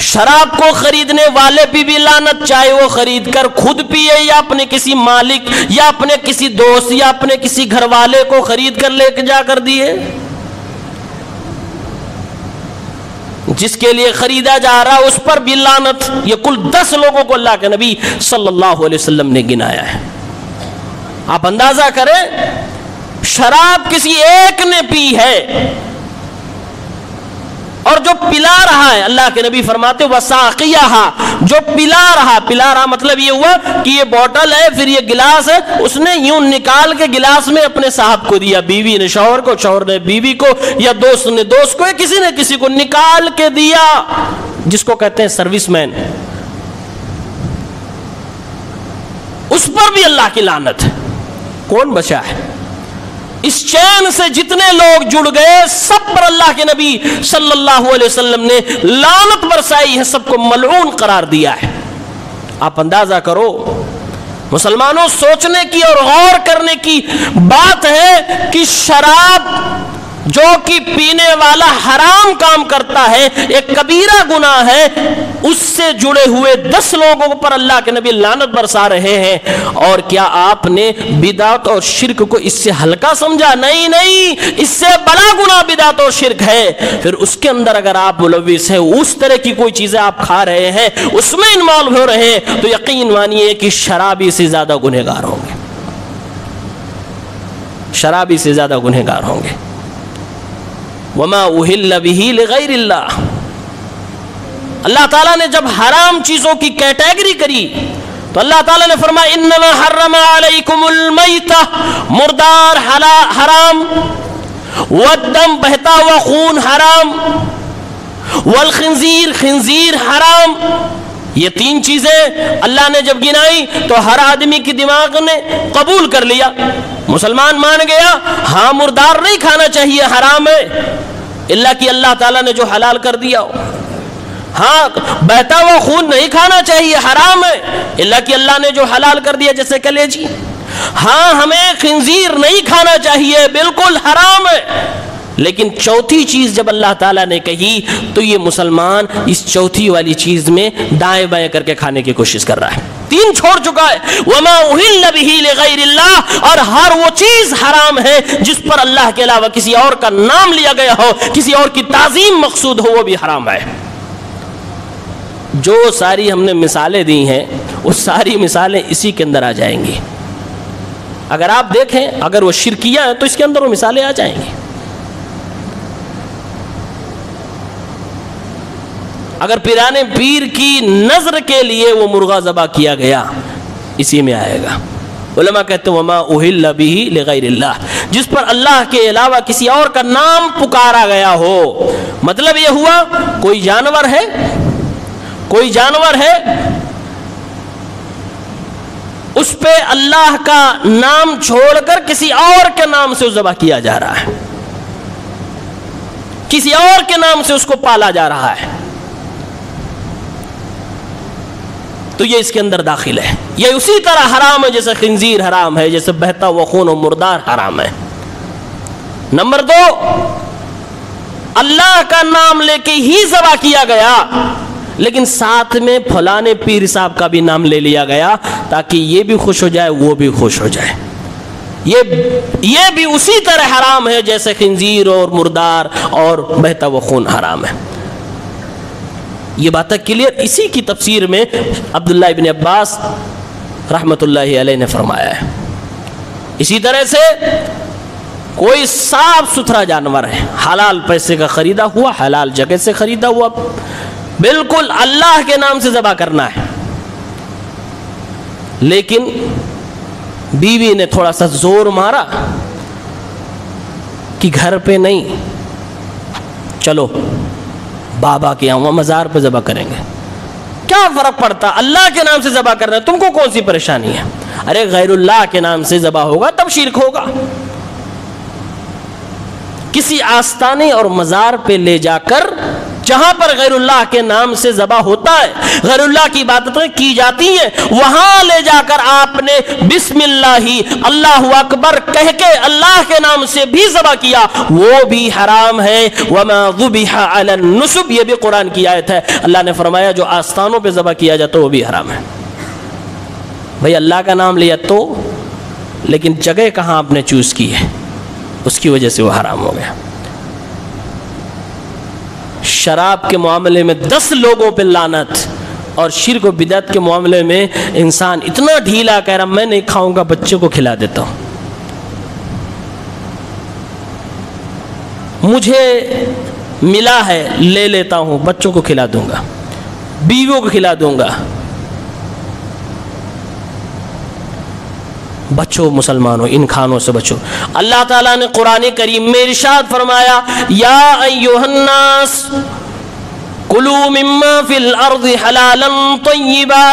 شراب کو خریدنے والے پہ بھی لعنت، چاہے وہ خرید کر خود پیے یا اپنے کسی مالک یا اپنے کسی دوست یا اپنے کسی گھر والے کو خرید کر لے کے جا کر دیے۔ جس کے لیے خریدا جا رہا اس پر بھی لعنت۔ یہ کل 10 لوگوں کو اللہ کے نبی صلی اللہ علیہ وسلم نے گنایا ہے۔ آپ اندازہ کریں شراب کسی ایک نے پی ہے اور جو پلا رہا ہے، اللہ کے نبی فرماتے وَسَاقِيَهَا، جو پلا رہا مطلب یہ ہوا کہ یہ بوٹل ہے پھر یہ گلاس ہے، اس نے یوں نکال کے گلاس میں اپنے صاحب کو دیا، بیوی نے شوہر کو، شوہر نے بیوی کو، یا دوست نے دوست کو، یا کسی نے کسی کو نکال کے دیا، جس کو کہتے ہیں سروس مین، اس پر بھی اللہ کی لعنت ہے۔ کون بچا ہے؟ اس چین سے جتنے لوگ جڑ گئے سب پر اللہ کے نبی صلی اللہ علیہ وسلم نے لعنت برسائی ہے، سب کو ملعون قرار دیا ہے۔ آپ اندازہ کرو، مسلمانوں سوچنے کی اور غور کرنے کی بات ہے کہ شراب جو کہ پینے والا حرام کام کرتا ہے، ایک کبیرہ گناہ ہے، اس سے جڑے ہوئے 10 لوگوں پر اللہ کے نبی لعنت برسا رہے ہیں، اور کیا آپ نے بدعت اور شرک کو اس سے ہلکا سمجھا؟ نہیں، اس سے بڑا گناہ بدعت اور شرک ہے۔ پھر اس کے اندر اگر آپ ملوث ہیں، اس طرح کی کوئی چیزیں آپ کھا رہے ہیں، اس میں انوالو ہو رہے ہیں، تو یقین مانیے کہ شرابی سے زیادہ گنہگار ہوں گے، شرابی سے زیادہ گنہگار ہوں گے۔ وَمَا أُهِلَّ بِهِ لِغَيْرِ اللَّهِ، اللہ تعالیٰ نے جب حرام چیزوں کی کیٹیگری کری تو اللہ تعالیٰ نے فرمایا اِنَّمَا حَرَّمَ عَلَيْكُمُ الْمَيْتَةَ، مردار حرام، وَالدَّمُ بہتا ہوا خون حرام، وَالْخِنزِيرُ خنزیر حرام۔ یہ 3 چیزیں اللہ نے جب گنائی تو ہر آدمی کی دماغ نے قبول کر لیا، مسلمان مان گیا ہاں مردار نہیں کھانا چاہیے، حرام ہے، اللہ کہ اللہ تعالیٰ نے جو حلال کر دیا ہو۔ ہاں بہتا ہوا خون نہیں کھانا چاہیے، حرام ہے، اللہ کہ اللہ نے جو حلال کر دیا، جیسے کلیجی۔ ہاں ہمیں خنزیر نہیں کھانا چاہیے، بالکل حرام ہے، لیکن چوتھی چیز جب اللہ تعالیٰ نے کہی تو یہ مسلمان اس چوتھی والی چیز میں دائیں بائیں کر کے کھانے کی کوشش کر رہا ہے، 3 چھوڑ چکا ہے۔ وَمَا أُهِلَّ بِهِ لِغَيْرِ اللَّهِ، اور ہر وہ چیز حرام ہے جس پر اللہ کے علاوہ کسی اور کا نام لیا گیا ہو، کسی اور کی تعظیم مقصود ہو، وہ بھی حرام ہے۔ جو ساری ہم نے مثالیں دی ہیں وہ ساری مثالیں اسی کے اندر آ جائیں گی۔ اگر آپ دیکھیں اگر وہ شرکیہ ہے تو اس کے اندر وہ مثالیں آ جائیں گی۔ اگر پیرانے پیر کی نظر کے لیے وہ مرغا ذبح کیا گیا، اسی میں آئے گا۔ علماء کہتے ہیں وما اہل به لغیر اللہ، جس پر اللہ کے علاوہ کسی اور کا نام پکارا گیا ہو۔ مطلب یہ ہوا کوئی جانور ہے، کوئی جانور ہے، اس پہ اللہ کا نام چھوڑ کر کسی اور کے نام سے ذبح کیا جا رہا ہے، کسی اور کے نام سے اس کو پالا جا رہا ہے، تو یہ اس کے اندر داخل ہے۔ یہ اسی طرح حرام ہے جیسے خنزیر حرام ہے، جیسے بہتا ہوا خون و مردار حرام ہے۔ نمبر 2، اللہ کا نام لے کے ہی ذبح کیا گیا، لیکن ساتھ میں فلانے پیر صاحب کا بھی نام لے لیا گیا تاکہ یہ بھی خوش ہو جائے وہ بھی خوش ہو جائے۔ یہ بھی اسی طرح حرام ہے جیسے خنزیر اور مردار اور بہتا ہوا خون حرام ہے۔ یہ بات کلیئر اسی کی تفسیر میں عبداللہ ابن عباس رحمۃ اللہ علیہ نے فرمایا ہے۔ اسی طرح سے کوئی صاف ستھرا جانور ہے، حلال پیسے کا خریدا ہوا، حلال جگہ سے خریدا ہوا، بالکل اللہ کے نام سے ذبح کرنا ہے، لیکن بیوی نے تھوڑا سا زور مارا کہ گھر پہ نہیں، چلو بابا کے یہاں مزار پہ ذبح کریں گے، کیا فرق پڑتا، اللہ کے نام سے ذبح کرنا ہے، تم کو کون سی پریشانی ہے؟ ارے غیر اللہ کے نام سے ذبح ہوگا تب شرک ہوگا۔ کسی آستانے اور مزار پہ لے جا کر جہاں پر غیر اللہ کے نام سے ذبح ہوتا ہے، غیر اللہ کی عبادتیں کی جاتی ہیں، وہاں لے جا کر آپ نے بسم اللہ اللہ اکبر کہہ کے اللہ کے نام سے بھی ذبح کیا، وہ بھی حرام ہے۔ وما ذبح علی النصب، یہ بھی قرآن کی آیت ہے، اللہ نے فرمایا جو آستانوں پہ ذبح کیا جاتا ہے وہ بھی حرام ہے۔ بھئی اللہ کا نام لیا تو، لیکن جگہ کہاں آپ نے چوز کی ہے، اس کی وجہ سے وہ حرام ہو گیا۔ شراب کے معاملے میں 10 لوگوں پہ لعنت، اور شرک و بدعت کے معاملے میں انسان اتنا ڈھیلا کہہ رہا میں نہیں کھاؤں گا، بچے کو کھلا دیتا ہوں، مجھے ملا ہے لے لیتا ہوں، بچوں کو کھلا دوں گا، بیویوں کو کھلا دوں گا۔ بچو مسلمانوں، ان کھانوں سے بچو۔ اللہ تعالیٰ نے قرآن کریم میں ارشاد فرمایا، یا ایھا الناس کلوا مما فی الارض حلالا طیبا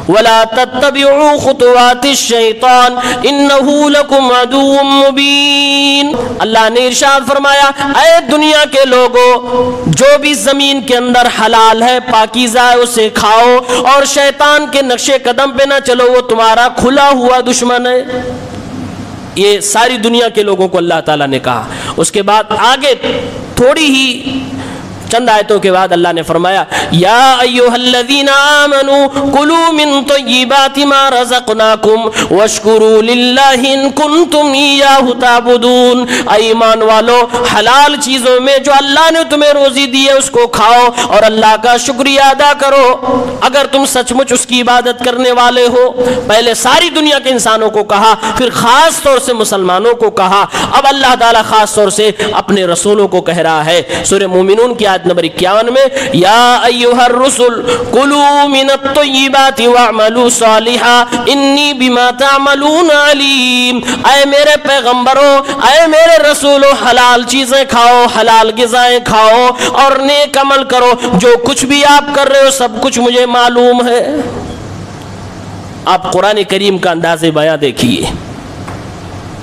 ولا تتبعوا خطوات الشیطان انہ لکم عدو مبین۔ اللہ نے ارشاد فرمایا، اے دنیا کے لوگوں، جو بھی زمین کے اندر حلال ہے پاکیزہ ہے اسے کھاؤ، اور شیطان کے نقش قدم پہ نہ چلو، وہ تمہارا کھلا ہوا دشمن ہے۔ یہ ساری دنیا کے لوگوں کو اللہ تعالیٰ نے کہا۔ اس کے بعد آگے تھوڑی ہی چند آیتوں کے بعد اللہ نے فرمایا، یا ایھا الذین آمنوا کلوا من طیبات ما رزقناکم واشکروا للہ ان کنتم ایاہ تعبدون۔ اے ایمان والو، حلال چیزوں میں جو اللہ نے تمہیں روزی دی ہے اس کو کھاؤ اور اللہ کا شکریہ ادا کرو اگر تم سچ مچ اس کی عبادت کرنے والے ہو۔ پہلے ساری دنیا کے انسانوں کو کہا، پھر خاص طور سے مسلمانوں کو کہا، اب اللہ تعالیٰ خاص طور سے اپنے رسولوں کو کہہ رہا ہے۔ سورہ مومنون کی آیت نمبر 51 میں، یا ایھا الرسل کلوا من الطیبات واعملوا صالحا انی بما تعملون علیم۔ اے میرے پیغمبروں، اے میرے رسولوں، حلال چیزیں کھاؤ، حلال غذائیں کھاؤ اور نیک عمل کرو، جو کچھ بھی آپ کر رہے ہو سب کچھ مجھے معلوم ہے۔ آپ قرآن کریم کا انداز بیاں دیکھیے،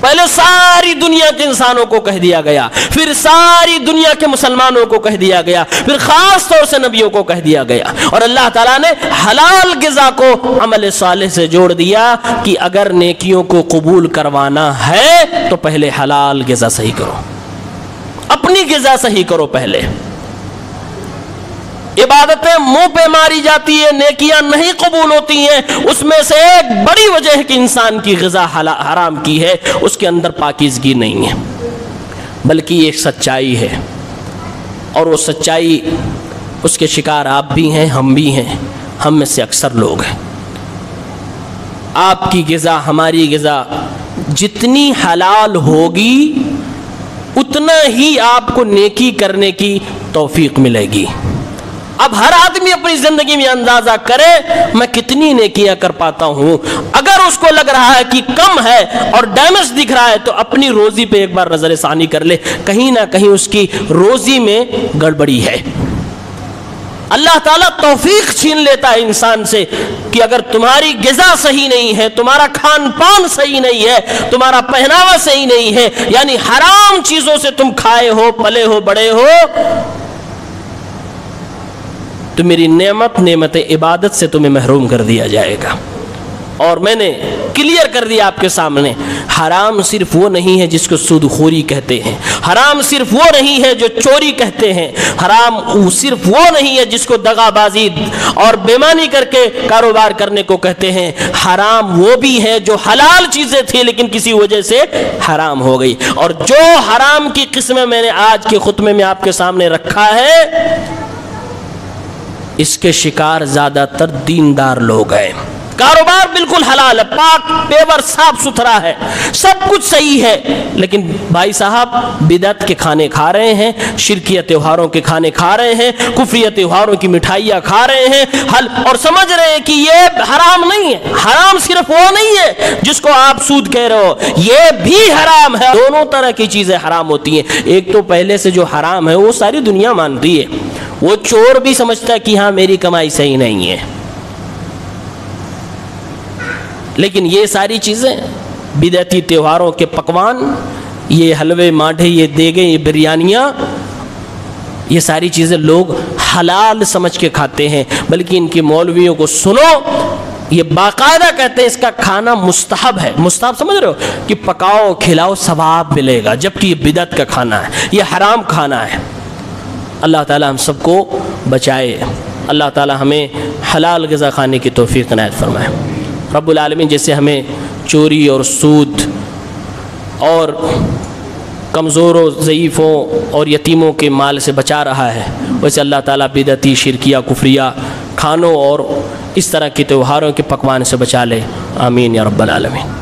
پہلے ساری دنیا کے انسانوں کو کہہ دیا گیا، پھر ساری دنیا کے مسلمانوں کو کہہ دیا گیا، پھر خاص طور سے نبیوں کو کہہ دیا گیا، اور اللہ تعالیٰ نے حلال غذا کو عمل صالح سے جوڑ دیا کہ اگر نیکیوں کو قبول کروانا ہے تو پہلے حلال غذا صحیح کرو، اپنی غذا صحیح کرو۔ پہلے عبادتیں منہ پہ ماری جاتی ہے، نیکیاں نہیں قبول ہوتی ہیں، اس میں سے ایک بڑی وجہ ہے کہ انسان کی غذا حرام کی ہے، اس کے اندر پاکیزگی نہیں ہے، بلکہ یہ ایک سچائی ہے، اور وہ سچائی اس کے شکار آپ بھی ہیں، ہم بھی ہیں، ہم میں سے اکثر لوگ ہیں۔ آپ کی غذا، ہماری غذا جتنی حلال ہوگی اتنا ہی آپ کو نیکی کرنے کی توفیق ملے گی۔ اب ہر آدمی اپنی زندگی میں اندازہ کرے میں کتنی نیکیاں کر پاتا ہوں، اگر اس کو لگ رہا ہے کہ کم ہے اور ڈیمیج دکھ رہا ہے تو اپنی روزی پہ ایک بار نظر ثانی کر لے، کہیں نہ کہیں اس کی روزی میں گڑبڑی ہے۔ اللہ تعالیٰ توفیق چھین لیتا ہے انسان سے کہ اگر تمہاری غذا صحیح نہیں ہے، تمہارا کھان پان صحیح نہیں ہے، تمہارا پہناوا صحیح نہیں ہے، یعنی حرام چیزوں سے تم کھائے ہو، پلے ہو، بڑے ہو، تو میری نعمت عبادت سے تمہیں محروم کر دیا جائے گا۔ اور میں نے کلیئر کر دیا آپ کے سامنے، حرام صرف وہ نہیں ہے جس کو سود خوری کہتے ہیں، حرام صرف وہ نہیں ہے جو چوری کہتے ہیں، حرام صرف وہ نہیں ہے جس کو دغا بازی اور بےمانی کر کے کاروبار کرنے کو کہتے ہیں، حرام وہ بھی ہے جو حلال چیزیں تھی لیکن کسی وجہ سے حرام ہو گئی۔ اور جو حرام کی قسمیں میں نے آج کے خطبے میں آپ کے سامنے رکھا ہے، اس کے شکار زیادہ تر دیندار لوگ ہیں۔ کاروبار بالکل حلال ہے، پاک پیور صاف ستھرا ہے، سب کچھ صحیح ہے، لیکن بھائی صاحب بدعت کے کھانے کھا رہے ہیں، شرکیہ تہواروں کے کھانے کھا رہے ہیں، کفریہ تہواروں کی مٹھائیاں کھا رہے ہیں، اور سمجھ رہے ہیں کہ یہ حرام نہیں ہے۔ حرام صرف وہ نہیں ہے جس کو آپ سود کہہ رہے ہو، یہ بھی حرام ہے۔ دونوں طرح کی چیزیں حرام ہوتی ہیں۔ ایک تو پہلے سے جو حرام ہے وہ ساری دنیا مانتی ہے، وہ چور بھی سمجھتا ہے کہ ہاں میری کمائی صحیح نہیں ہے، لیکن یہ ساری چیزیں بدعتی تہواروں کے پکوان، یہ حلوے ماٹھے، یہ دیگیں، یہ بریانیاں، یہ ساری چیزیں لوگ حلال سمجھ کے کھاتے ہیں، بلکہ ان کے مولویوں کو سنو، یہ باقاعدہ کہتے ہیں اس کا کھانا مستحب ہے۔ مستحب سمجھ رہے ہو کہ پکاؤ کھلاؤ ثواب ملے گا، جبکہ یہ بدعت کا کھانا ہے، یہ حرام کھانا ہے۔ اللہ تعالی ہم سب کو بچائے، اللہ تعالی ہمیں حلال غذا کھانے کی توفیق عنایت فرمائے۔ رب العالمین جیسے ہمیں چوری اور سود اور کمزوروں، ضعیفوں اور یتیموں کے مال سے بچا رہا ہے، ویسے اللہ تعالیٰ بدعتی، شرکیہ، کفریہ کھانوں اور اس طرح کے تہواروں کے پکوان سے بچا لے۔ آمین یا رب العالمین۔